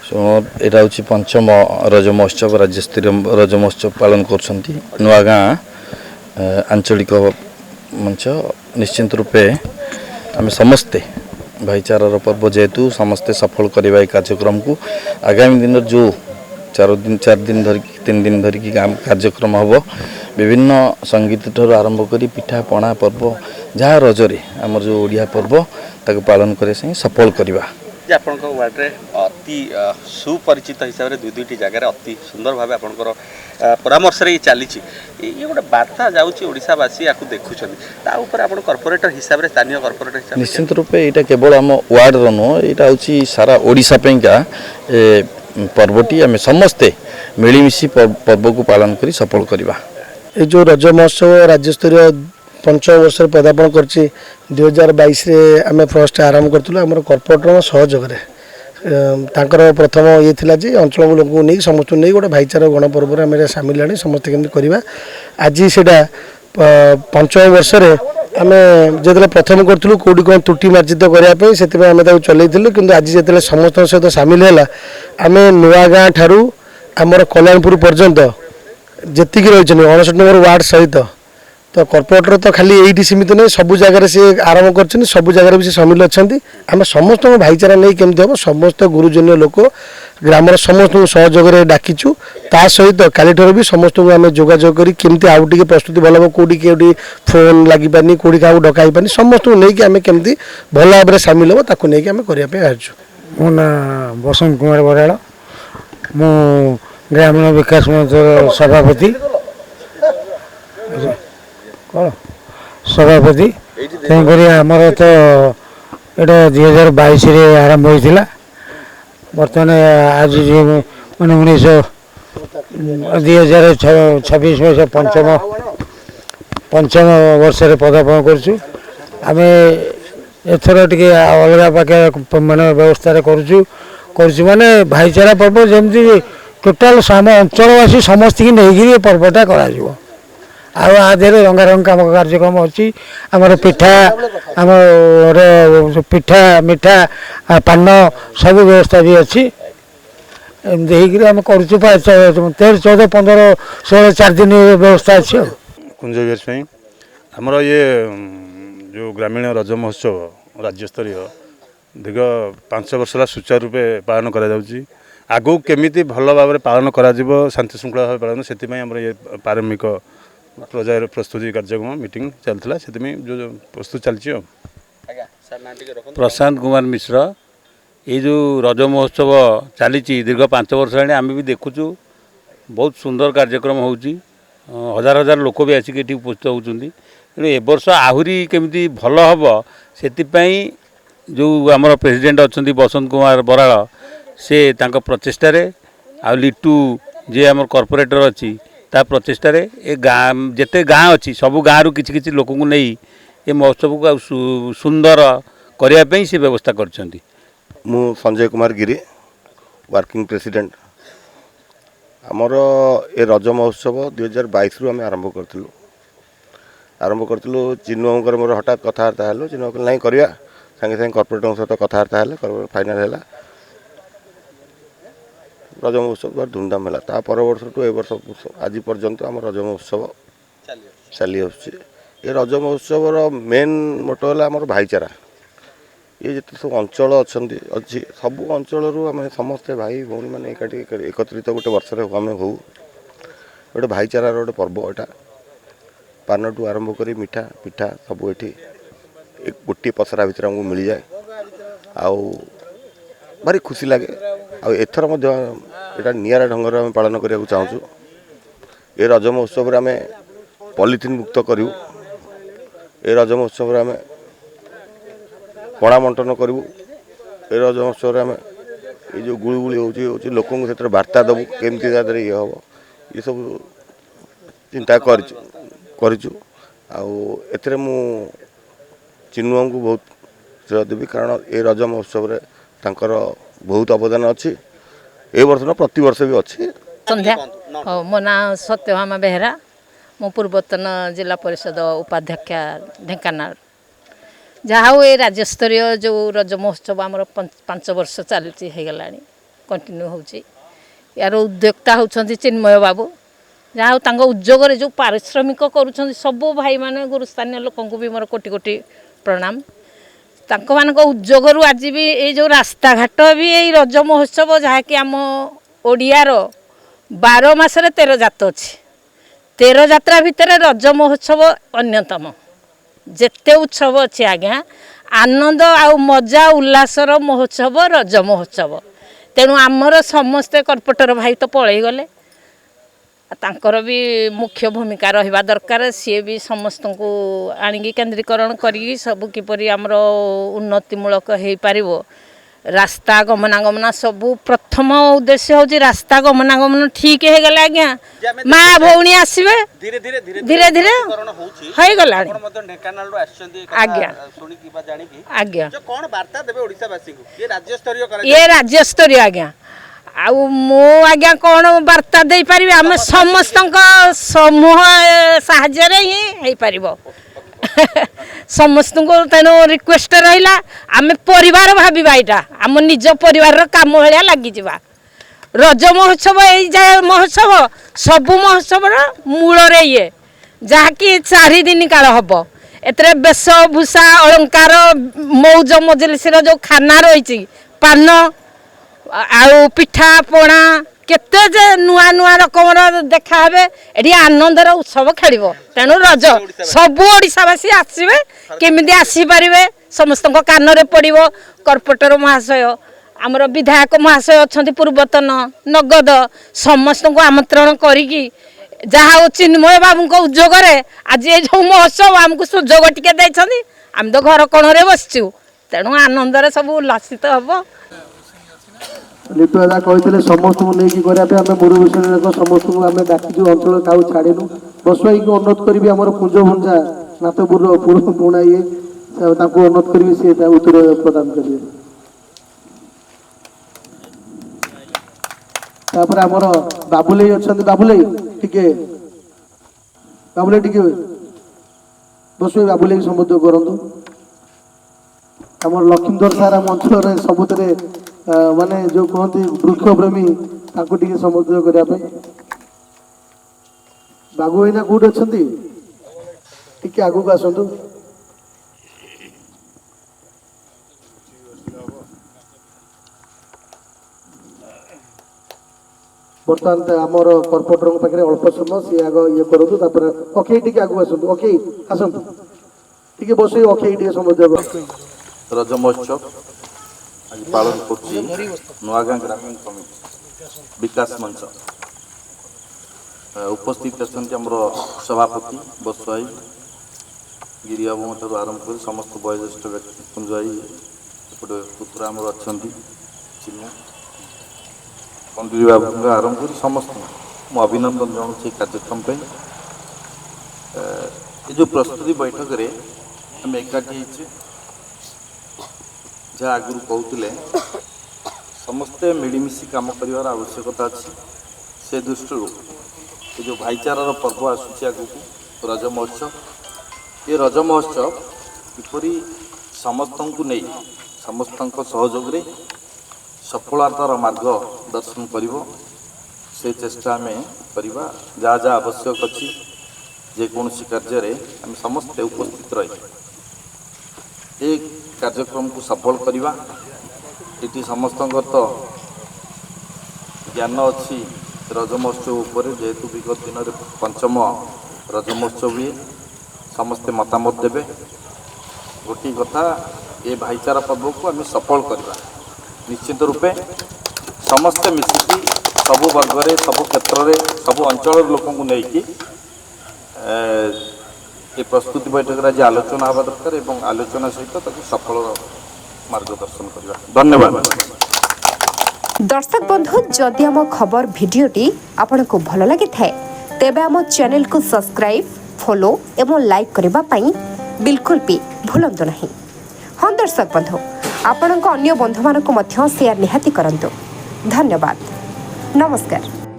सो यहाँ हूँ पंचम रज महोत्सव राज्यस्तरीय रज महोत्सव पालन कर नुआगाँ आंचलिक मंच निश्चिंत रूपे आम समस्ते भाईचारार पर्व जेहेतु समस्ते सफल करवा कार्यक्रम को आगामी दिन जो 4 दिन धरिकी 3 दिन धरिकी कार्यक्रम हम विभिन्न संगीत ठार आरंभ कर पिठा पणा पर्व जहाँ रजरे आमर जो ओडिया पर्व ताको पालन करने सफल करवा आपण वार्ड रे अति सुपरिचित हिसाब से दुईटी जगार अति सुंदर भाव आपंकर परामर्श ये चली ये गोटे बार्ता जाशावासी या देखुं आप कर्पोरेटर हिसाब से स्थानीय कर्पोरेटर हिसाब निश्चित रूपे यहाँ केवल आम वार्ड नुह यहाँ हूँ सारा ओडिशा का पर्वटी आम समस्ते मिलमिशी पर्व को पालन कर सफल करवा ये जो रज महोत्सव राज्यस्तरीय पंचम वर्ष पदार्पण कर 2022 आम फर्स्ट आरंभ करूँ आम कर्पोरेटर सहयोग प्रथम ये थिला जे अंचल लोक नहीं समस्त नहीं गोटे भाईचारा गणपर्व आम सामिल आने समस्त केमती करवा आज से पंचम वर्ष आम जो प्रथम करूँ कौटी कौन त्रुटि मार्जित करने से आम चलू कि आज जो समस्त सहित सामिल है आम नुआगाँ ठारू आमर कल्याणपुर पर्यंत जी रही 59 नंबर वार्ड सहित तो कर्पोरेटर तो खाली यही सीमित नहीं सब जगह से आरंभ कर सब जगह भी से सामिल अच्छा आम समस्त भाईचारा नहीं केमती हम समस्त गुरुजन लोक ग्रामर समस्त सहयोग डाकिचु ता सहित काली भी समस्त को आम जोगाजोग करमती आउ टे प्रस्तुति भल हम कौटी कौटी फोन लगी पानी कौटी क्या डकाई पानी समस्त को लेकिन आम केमती भल भाव में सामिल हम ताकू नहीं आम करने आसु मो ना बसंत कुमार बराड़ मु ग्रामीण विकास मंच सभापति कौन सभापति तेणुक आमर तो ये 2022 आरंभ होता बर्तमान आज मैंने 2026 वर्ष पंचम वर्ष पदार्पण करें एथर टे अलग पाखे मानने व्यवस्था कर माने भाईचारा पर्व जमी टोटाल आम अंचलवासी समस्त की नहीं पर्वटा करा आधे रंगारंग काम कार्यक्रम अच्छी आमर पिठा आम पिठा मिठा पान सब व्यवस्था भी अच्छी एमती आम कर 13, 14, 15, 16, 4 दिन व्यवस्था अच्छी कुंज वीर आमर ये जो ग्रामीण रज महोत्सव राज्यस्तरीय दीर्घ 5 वर्ष सुचारू रूपे पालन करगू केमी भल भाव में पालन कर शांति श्रृंखला भाव पालन से ये प्रारंभिक प्रस्तुति कार्यक्रम मीटिंग चलता से जो प्रस्तुत चलती प्रशांत कुमार मिश्र ये जो रज महोत्सव चली दीर्घ 5 वर्ष आम भी देखुचु बहुत सुंदर कार्यक्रम हो हजार हजार लोक भी आसिक ये उपस्थित होती तेणु ए वर्ष आहरी केमी भल हम से जो आमर प्रेसिडेंट अच्छा बसंत कुमार बराड़ से प्रचेषार आ लिटू जे आम कर्पोरेटर अच्छी ता प्रचेषार ए गाँ जिते गाँ अच्छी सब गाँव रु किसी लोक को नहीं ये महोत्सव को सुंदर करने से व्यवस्था कर संजय कुमार गिरी वर्किंग प्रेसिडेंट आमर ए रज महोत्सव 2022 रु आम आरंभ करूँ चिन्ह मोर हठात कथबार्ता हेलो चिन्ह नहीं करवा सागे सागे कर्पोरेटर सहित कथबार्ता है फाइनाल है रज महोत्सव बहुत धूमधाम है ता पर वर्ष टू ए वर्ष आज पर्यंत आम रज महोत्सव चली ये रज महोत्सव मेन मोटो है आम भाईचारा ये जिते सब अंचल अच्छी सब अंचल आम समस्ते भाई भौणी मैंने एकत्रित गोटे वर्ष आम हो गोटे भाईचारार गोटे पर्व यहाँ पान टू आरंभ कर मिठा पिठा सब ये गोटे पसरा भितर आमको मिल जाए आउ भारी खुशी लगे आथर यहाँ निरा ढंग से पालन करने चाहूँ ये रज महोत्सव आम पॉलिथिन मुक्त करूँ ये रज महोत्सव आम पणा बंटन करूँ ये रज महोत्सव आम ये जो गुड़गुड़ी हो लोक बार्ता देवु केमती ये हम ये सब चिंता करूँ मु चिन्नु को बहुत श्रेय देवी कारण ये रज महोत्सव तांकर बहुत अवदान अच्छी ए वर्ष न प्रति वर्ष भी अच्छी संध्या मो ना सत्यभामा बेहरा मो पूर्वतन जिला परिषद उपाध्यक्षा ढेंकानाल जहाँ ये राज्यस्तरीय जो रज महोत्सव आमर 5 वर्ष चलती है गलानी कंटिन्यू होउची यार उद्योक्ता होउछंती चिन्मय बाबू जहाँ हौ तांको उद्योगरे जो पारिश्रमिक करूछंती सब भाई माने गुरुस्थानीय लोकंकु भी मोर कोटि कोटि प्रणाम तांको मानको उद्योगरु आज भी ए जो रास्ता घाट भी ए रज महोत्सव जहाँ कि आम ओडियार 12 मासरे 13 जात अछि 13 जात्रा भितर रज महोत्सव अन्यतम जेते उत्सव अच्छे आज्ञा आनंद आ मजा उल्लासर महोत्सव रज महोत्सव तेणु आमर समस्ते कर्पोरेटर भाई तो पलि गले तांकर भी मुख्य भूमिका रहिबा दरकार सी भी समस्त को आनिकी केंद्रीकरण करी सब किपरि आमर उन्नतिमूलक हो पारिबो रास्ता गमनागमन सबू प्रथम उद्देश्य हूँ रास्ता गमनागमन ठीक हो गला आज्ञा माँ भौणी आसबे धीरे धीरे धीरे धीरे धीरे हो गला ढेंकानाल आज्ञा आज्ञा कौन वार्ता देबे ओडिसावासी को ये राज्य स्तरीय ये राज्य स्तरीय आज्ञा आउ मो आज्ञा कौन वार्ता दे पारिबे हम समस्त समूह साहाय्य ही हो पारिबो समस्त को तेणु रिक्वेस्ट रहा आम परिवार भाविबा यहाँ आम निज परिवार काम भाया लगी रज महोत्सव ये महोत्सव सबु महोत्सव मूल ये जहाँकि 4 दिन काल हम एतरे वेशभूषा अलंकार मौज मजलिसर जो खाना रही पान आउ पिठा पणा केते जे नुआ नुआ रकम देखा ये आनंदर उत्सव खेल तेणु रज सबू ओडिशावासी आसबे केमिति आसीपारे समस्त कान रे पड़ो कर्पोरेटर महाशय आमर विधायक महाशय अच्छा पूर्वतन नगद समस्त को आमंत्रण करी जहाँ चिन्मय बाबू उद्योग आज ये जो महोत्सव आमको सुजोग टिके आम तो घर कोण बसचु तेणु आनंदर सब उल्लासित हम लिटू दादा कहते समस्त को लेकिन करने आम मुरुविषय समस्त को आम डाकिचु अंचल काउ छाड़ू बसवाई को अनुरोध करी आम कुंज भंजा नाथपुर पुणा ये अनुरोध करी सी उत्तर प्रदान करेंगे तापर आमर बाबुले अच्छा बाबुले टिके बसवाई बाबुले संबोधन करूँ आम लक्ष्मीधर सार आम अंचल सबुतरे माने जो कहते वृक्ष प्रेमी टे संबोधन करने बाबू भाईना कौट अच्छा टे आगू आसतु बर्तमान आमर कर्पोरेटर पाखे अल्प समय सी आग ये करूँ ओके टे आगू आसतु ओके आसतु टे बस ओके टे संबोधन रज महोत्सव आज पालन कर नुआगाँ ग्रामीण कमिटी विकास मंच उपस्थित अच्छा सभापति बसवाई गिरिबाबू ठार आरंभ कर समस्त वयोज्येष्ठ व्यक्ति कुंजाई एपटे पुत्र आमर अच्छा चिन्ह कंदुरी बाबू आरंभ कर समस्त मु अभिनंदन जनाऊँ कार्यक्रम ये जो प्रस्तुति बैठक में आम एकाठी जहाँ आगुरी कहते समस्ते मिलमिशि कम कर आवश्यकता अच्छी से दृष्टि ये जो भाईचारार पर्व आसूँ आगू रज महोत्सव ये रज महोत्सव किपरि समस्त को नहीं समस्त सहयोग सफलतार मार्ग दर्शन कर से चेष्टा आम करवा जहाँ जहाँ आवश्यक अच्छी जेकोसी कार्य आम समस्ते उपस्थित रही एक कार्यक्रम को सफल करवा ये समस्त तो ज्ञान अच्छी रज महोत्सव उपर जेहेतु विगत दिन में 5म रज महोत्सव हुए समस्ते मतामत देवे गोटे कथा ये भाईचारा पर्व को आम सफल करवा निश्चित रूपे समस्ते मिसिकी सबु वर्ग सबु क्षेत्र में सबु अंचल लोक नहीं ये प्रस्तुति बैठक आज आलोचना हवा दरकार एवं आलोचना सहित सफल मार्गदर्शन करवा धन्यवाद। दर्शक बंधु जदि आम खबर भिडियोटी आपन को भल लगी थाए तेबे आम चैनल को सब्सक्राइब फॉलो एवं लाइक करबा पई बिल्कुल भी भूलंतु नहीं। हाँ दर्शक बंधु आपण अन्य बंधु मानक मध्य शेयर निहाती करंतु। धन्यवाद नमस्कार।